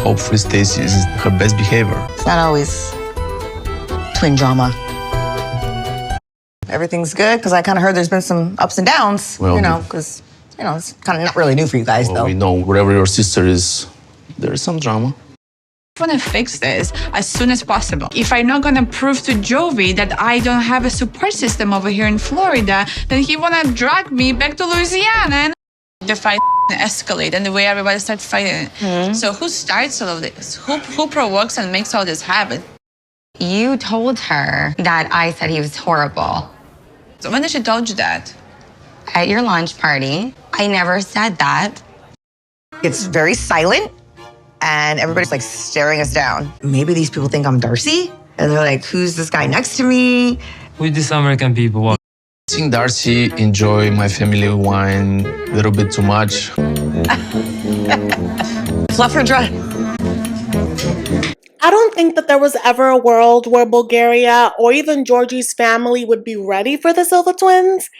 hopefully Stacey is her best behavior. It's not always twin drama. Everything's good, because I kind of heard there's been some ups and downs, well, because, it's kind of not really new for you guys, though. We know wherever your sister is, there is some drama. I want to fix this as soon as possible. If I'm not going to prove to Jovi that I don't have a support system over here in Florida, then he want to drag me back to Louisiana. And the fight escalate and the way everybody starts fighting. So who starts all of this? Who provokes and makes all this happen? You told her that I said he was horrible. So when did she told you that? At your launch party. I never said that. It's very silent, and everybody's like staring us down. Maybe these people think I'm Darcey, and they're like, who's this guy next to me? With these American people. Seeing Darcey enjoy my family wine a little bit too much. Fluff her dress. I don't think that there was ever a world where Bulgaria or even Giorgi's family would be ready for the Silva twins.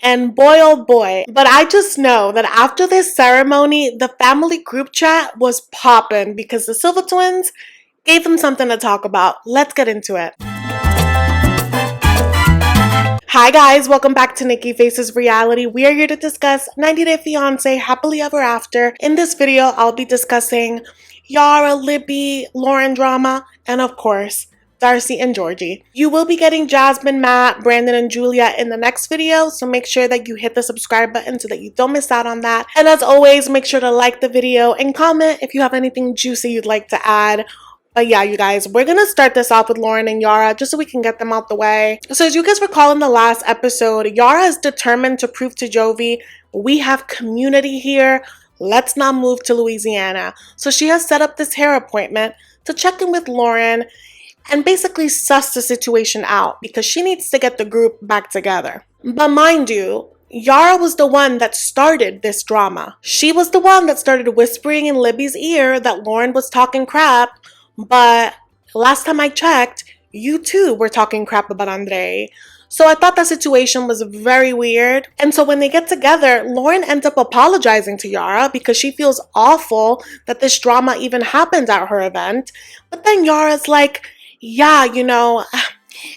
And boy, oh boy. But I just know that after this ceremony, the family group chat was popping because the Silva twins gave them something to talk about. Let's get into it. Hi guys, welcome back to Nikki Faces Reality. We are here to discuss 90 Day Fiancé Happily Ever After. In this video, I'll be discussing Yara, Libby, Lauren drama, and of course, Darcey and Giorgi. You will be getting Jasmine, Matt, Brandon, and Julia in the next video, so make sure that you hit the subscribe button so that you don't miss out on that. And as always, make sure to like the video and comment if you have anything juicy you'd like to add. But yeah, you guys, we're gonna start this off with Lauren and Yara just so we can get them out the way. So as you guys recall in the last episode, Yara is determined to prove to Jovi, we have community here. Let's not move to Louisiana. So she has set up this hair appointment to check in with Lauren and basically suss the situation out because she needs to get the group back together. But mind you, Yara was the one that started this drama. She was the one that started whispering in Libby's ear that Lauren was talking crap, but last time I checked, you too were talking crap about Andre. So I thought that situation was very weird. And so when they get together, Lauren ends up apologizing to Yara because she feels awful that this drama even happened at her event. But then Yara's like, yeah,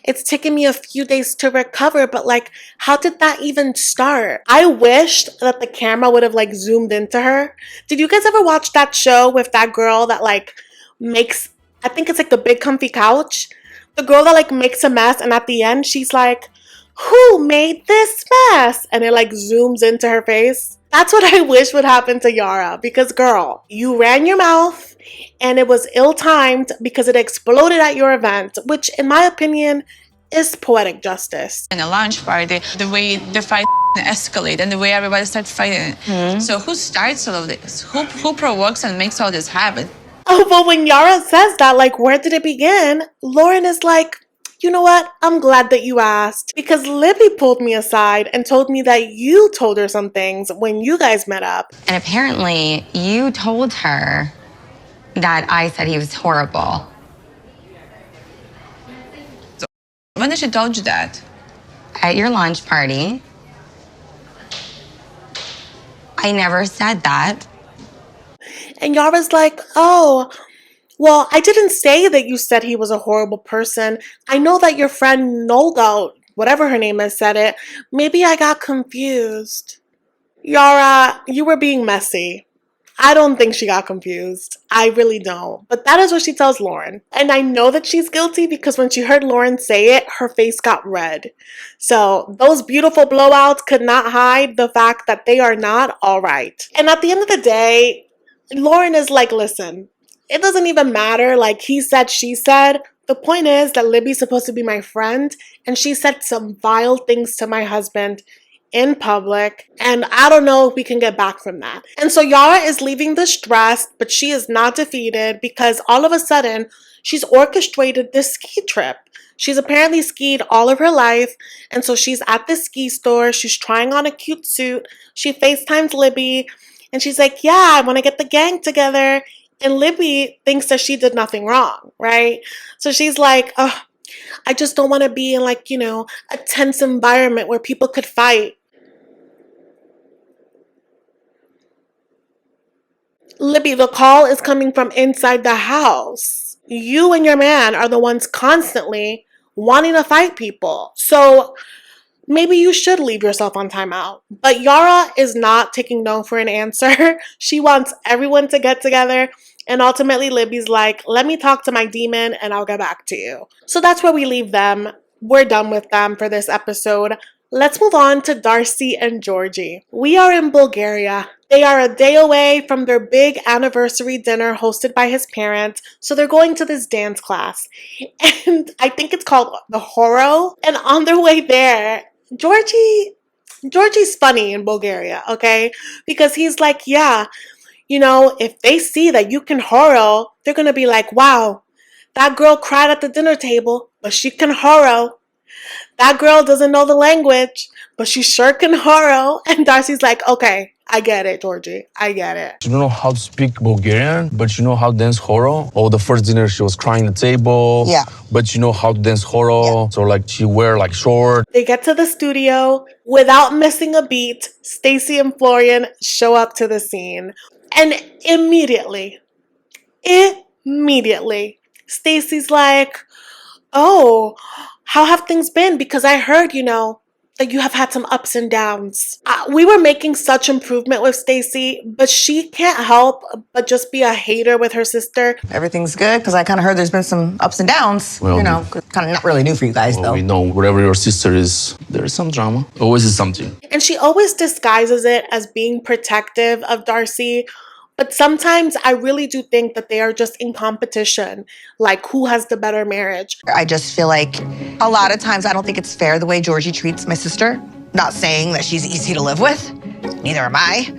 it's taken me a few days to recover, but like, how did that even start? I wished that the camera would have like zoomed into her. Did you guys ever watch that show with that girl that like makes, I think it's like the Big Comfy Couch? The girl that like makes a mess and at the end she's like, who made this mess? And it like zooms into her face. That's what I wish would happen to Yara because girl, you ran your mouth and it was ill-timed because it exploded at your event, which in my opinion is poetic justice. In a launch party, the way the fight escalate and the way everybody starts fighting. So who starts all of this? Who provokes and makes all this happen? Oh, but when Yara says that, like, where did it begin? Lauren is like, you know what? I'm glad that you asked because Libby pulled me aside and told me that you told her some things when you guys met up. And apparently you told her that I said he was horrible. So when did she told you that? At your launch party. I never said that. And Yara's like, oh, well, I didn't say that you said he was a horrible person. I know that your friend Nolga, whatever her name is, said it. Maybe I got confused. Yara, you were being messy. I don't think she got confused. I really don't. But that is what she tells Lauren. And I know that she's guilty because when she heard Lauren say it, her face got red. So those beautiful blowouts could not hide the fact that they are not all right. And at the end of the day, Lauren is like, listen, it doesn't even matter. Like he said, she said. The point is that Libby's supposed to be my friend and she said some vile things to my husband in public, and I don't know if we can get back from that. And so Yara is leaving this dress, but she is not defeated because all of a sudden she's orchestrated this ski trip. She's apparently skied all of her life, and so she's at this ski store. She's trying on a cute suit. She FaceTimes Libby, and she's like, yeah, I want to get the gang together. And Libby thinks that she did nothing wrong, right? So she's like, oh, I just don't want to be in like, a tense environment where people could fight. Libby, the call is coming from inside the house. You and your man are the ones constantly wanting to fight people. So maybe you should leave yourself on timeout. But Yara is not taking no for an answer. She wants everyone to get together. And ultimately, Libby's like, let me talk to my demon and I'll get back to you. So that's where we leave them. We're done with them for this episode. Let's move on to Darcey&Giorgi. We are in Bulgaria. They are a day away from their big anniversary dinner hosted by his parents, so they're going to this dance class. And I think it's called the Horo. And on their way there, Giorgi's funny in Bulgaria, okay? Because he's like, yeah, you know, if they see that you can horo, they're gonna be like, wow, that girl cried at the dinner table, but she can horo. That girl doesn't know the language, but she sure can horo. And Darcey's like, okay, I get it, Giorgi. I get it. You don't know how to speak Bulgarian, but you know how to dance horo. Oh, the first dinner she was crying at the table. Yeah. But you know how to dance horo. Yeah. So like she wear like short. They get to the studio. Without missing a beat, Stacey and Florian show up to the scene. And immediately, Stacey's like, oh, how have things been? Because I heard, you know, that you have had some ups and downs. We were making such improvement with Stacey, but she can't help but just be a hater with her sister. Everything's good because I kind of heard there's been some ups and downs. Well, you know, kind of not really new for you guys, though. We know whatever your sister is, there is some drama. Always is something. And she always disguises it as being protective of Darcey. But sometimes I really do think that they are just in competition, like who has the better marriage. I just feel like a lot of times I don't think it's fair the way Giorgi treats my sister. Not saying that she's easy to live with. Neither am I.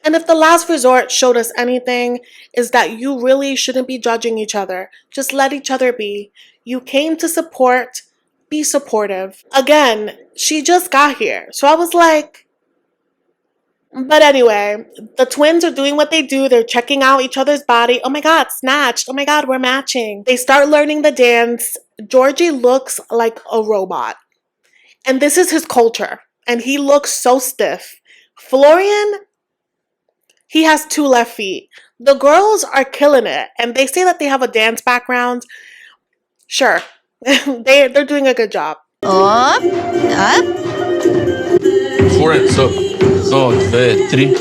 And if the last resort showed us anything, is that you really shouldn't be judging each other. Just let each other be. You came to support, be supportive. Again, she just got here. So I was like, but anyway, the twins are doing what they do. They're checking out each other's body. Oh my God, snatched. Oh my God, we're matching. They start learning the dance. Giorgi looks like a robot. And this is his culture. And he looks so stiff. Florian, he has 2 left feet. The girls are killing it. And they say that they have a dance background. Sure. They're doing a good job. Up. Florian, so. No, 2, 3.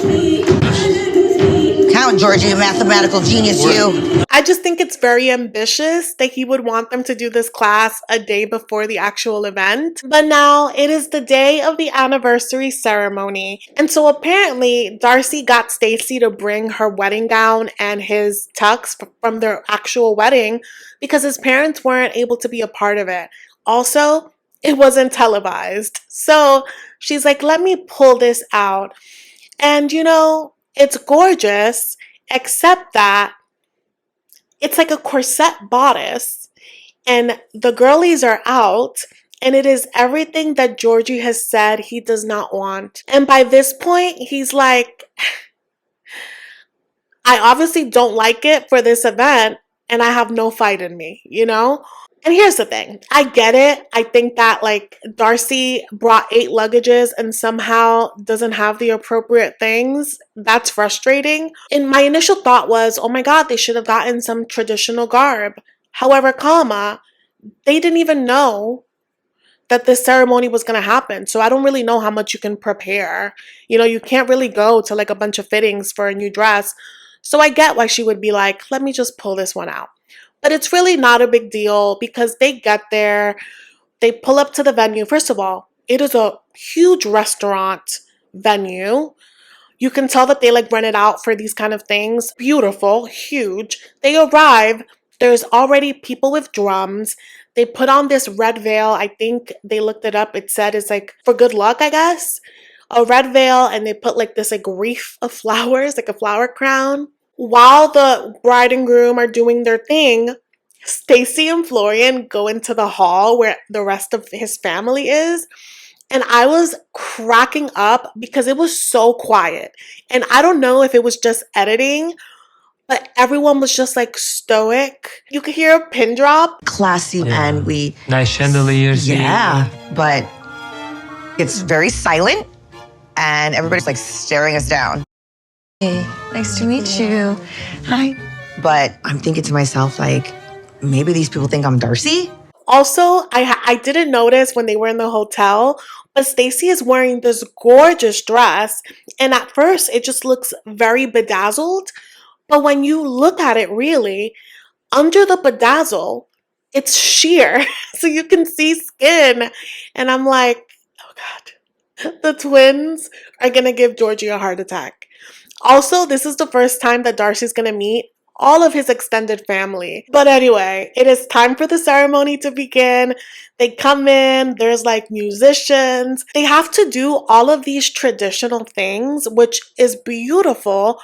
Count, Giorgi, you mathematical genius, you. I just think it's very ambitious that he would want them to do this class a day before the actual event. But now it is the day of the anniversary ceremony. And so apparently Darcey got Stacey to bring her wedding gown and his tux from their actual wedding because his parents weren't able to be a part of it. Also, it wasn't televised. So she's like, let me pull this out. And you know, it's gorgeous, except that it's like a corset bodice and the girlies are out and it is everything that Giorgi has said he does not want. And by this point, he's like, I obviously don't like it for this event and I have no fight in me, you know? And here's the thing, I get it. I think that like Darcey brought 8 luggages and somehow doesn't have the appropriate things. That's frustrating. And my initial thought was, oh my God, they should have gotten some traditional garb. However, they didn't even know that this ceremony was going to happen. So I don't really know how much you can prepare. You know, you can't really go to like a bunch of fittings for a new dress. So I get why she would be like, let me just pull this one out. But it's really not a big deal because they get there, they pull up to the venue. First of all, it is a huge restaurant venue. You can tell that they like rent it out for these kind of things. Beautiful, huge. They arrive, there's already people with drums. They put on this red veil. I think they looked it up. It said it's like for good luck, I guess. A red veil, and they put like this like wreath of flowers, like a flower crown. While the bride and groom are doing their thing, Stacey and Florian go into the hall where the rest of his family is. And I was cracking up because it was so quiet. And I don't know if it was just editing, but everyone was just like stoic. You could hear a pin drop. Classy, and we... Nice chandeliers. Yeah, but it's very silent and everybody's like staring us down. Nice to meet you. Hi. But I'm thinking to myself, like, maybe these people think I'm Darcey. Also, I didn't notice when they were in the hotel, but Stacey is wearing this gorgeous dress, and at first it just looks very bedazzled, but when you look at it really, under the bedazzle, it's sheer, so you can see skin, and I'm like, oh God, the twins are gonna give Giorgi a heart attack. Also, this is the first time that Darcey's gonna meet all of his extended family. But anyway, it is time for the ceremony to begin. They come in, there's like musicians. They have to do all of these traditional things, which is beautiful.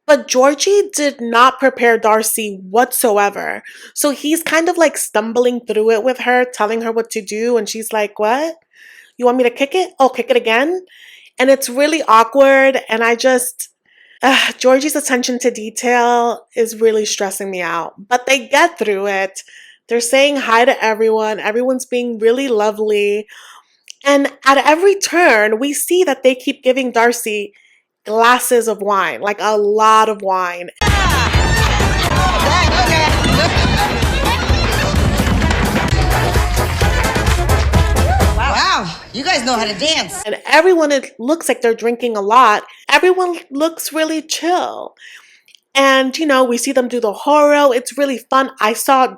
But Giorgi did not prepare Darcey whatsoever. So he's kind of like stumbling through it with her, telling her what to do. And she's like, what? You want me to kick it? Oh, kick it again? And it's really awkward. And I just, Giorgi's attention to detail is really stressing me out. But they get through it. They're saying hi to everyone. Everyone's being really lovely. And at every turn, we see that they keep giving Darcey glasses of wine, like a lot of wine. Wow, you guys know how to dance. And everyone, it looks like they're drinking a lot. Everyone looks really chill. And, you know, we see them do the horo. It's really fun. I saw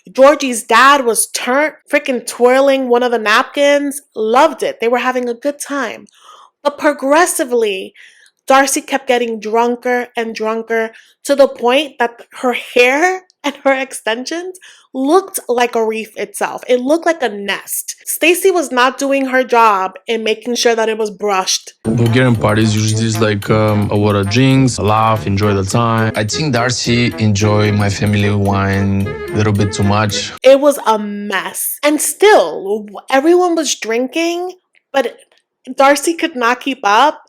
Giorgi's dad was freaking twirling one of the napkins. Loved it. They were having a good time. But progressively, Darcey kept getting drunker and drunker to the point that her hair and her extensions looked like a reef itself. It looked like a nest. Stacey was not doing her job in making sure that it was brushed. Bulgarian parties usually is like a lot of drinks, a laugh, enjoy the time. I think Darcey enjoyed my family wine a little bit too much. It was a mess. And still, everyone was drinking, but Darcey could not keep up.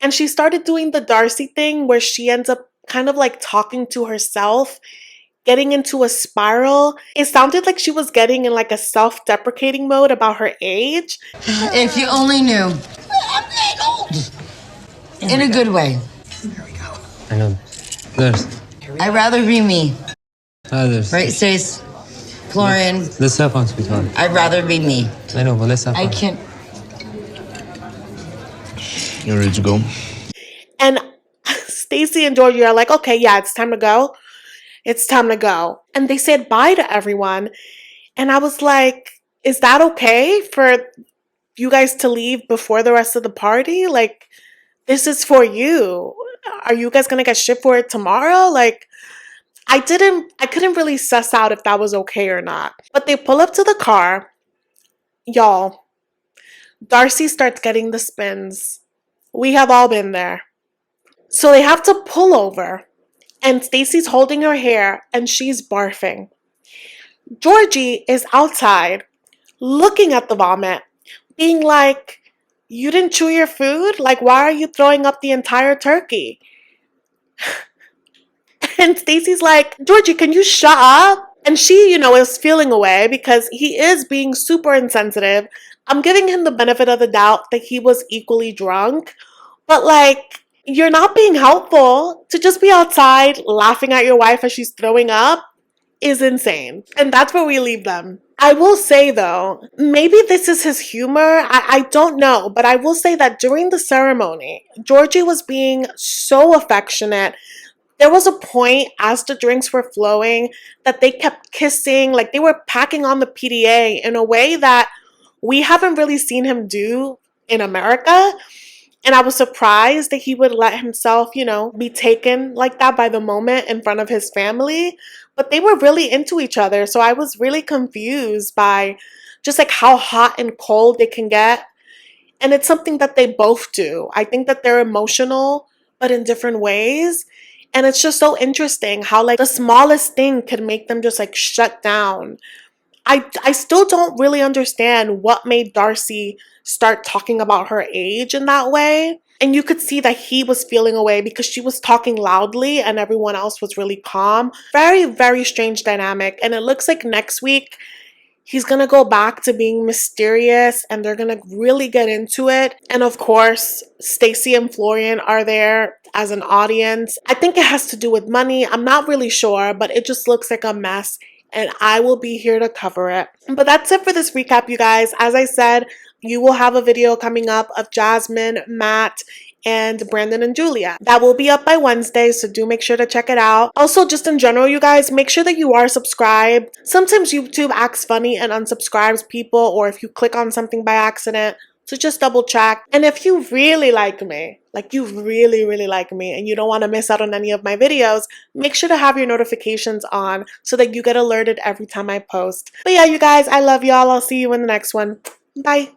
And she started doing the Darcey thing where she ends up kind of like talking to herself, getting into a spiral. It sounded like she was getting in like a self-deprecating mode about her age. If you only knew. I'm getting old. In a good way. There we go. I know. There's. I'd rather be me. There's. Right, Stace? Florian? Let's have fun, sweetheart. I'd rather be me. I know, but let's have fun. I can't. You ready to go? And Stacey and Giorgi are like, okay, yeah, it's time to go. It's time to go. And they said bye to everyone. And I was like, is that okay for you guys to leave before the rest of the party? Like, this is for you. Are you guys gonna get shit for it tomorrow? Like, I couldn't really suss out if that was okay or not. But they pull up to the car. Y'all, Darcey starts getting the spins. We have all been there. So they have to pull over. And Stacey's holding her hair and she's barfing. Giorgi is outside looking at the vomit, being like, you didn't chew your food? Like, why are you throwing up the entire turkey? And Stacey's like, Giorgi, can you shut up? And she, you know, is feeling away because he is being super insensitive. I'm giving him the benefit of the doubt that he was equally drunk. But like, you're not being helpful. To just be outside laughing at your wife as she's throwing up is insane. And that's where we leave them. I will say though, maybe this is his humor. I don't know. But I will say that during the ceremony, Giorgi was being so affectionate. There was a point as the drinks were flowing that they kept kissing, like they were packing on the PDA in a way that we haven't really seen him do in America. And I was surprised that he would let himself, you know, be taken like that by the moment in front of his family. But they were really into each other. So I was really confused by just like how hot and cold they can get. And it's something that they both do. I think that they're emotional, but in different ways. And it's just so interesting how like the smallest thing can make them just like shut down. I still don't really understand what made Darcey start talking about her age in that way. And you could see that he was feeling away because she was talking loudly and everyone else was really calm. Very, very strange dynamic. And it looks like next week he's gonna go back to being mysterious and they're gonna really get into it. And of course, Stacey and Florian are there. as an audience. I think it has to do with money. I'm not really sure, but it just looks like a mess, and I will be here to cover it. But that's it for this recap, you guys. As I said, you will have a video coming up of Jasmine, Matt, and Brandon and Julia. That will be up by Wednesday, so do make sure to check it out. Also, just in general, you guys, make sure that you are subscribed. Sometimes YouTube acts funny and unsubscribes people, or if you click on something by accident, so just double check. And if you really like me, like you really like me, and you don't want to miss out on any of my videos, make sure to have your notifications on so that you get alerted every time I post. But yeah, you guys, I love y'all. I'll see you in the next one. Bye.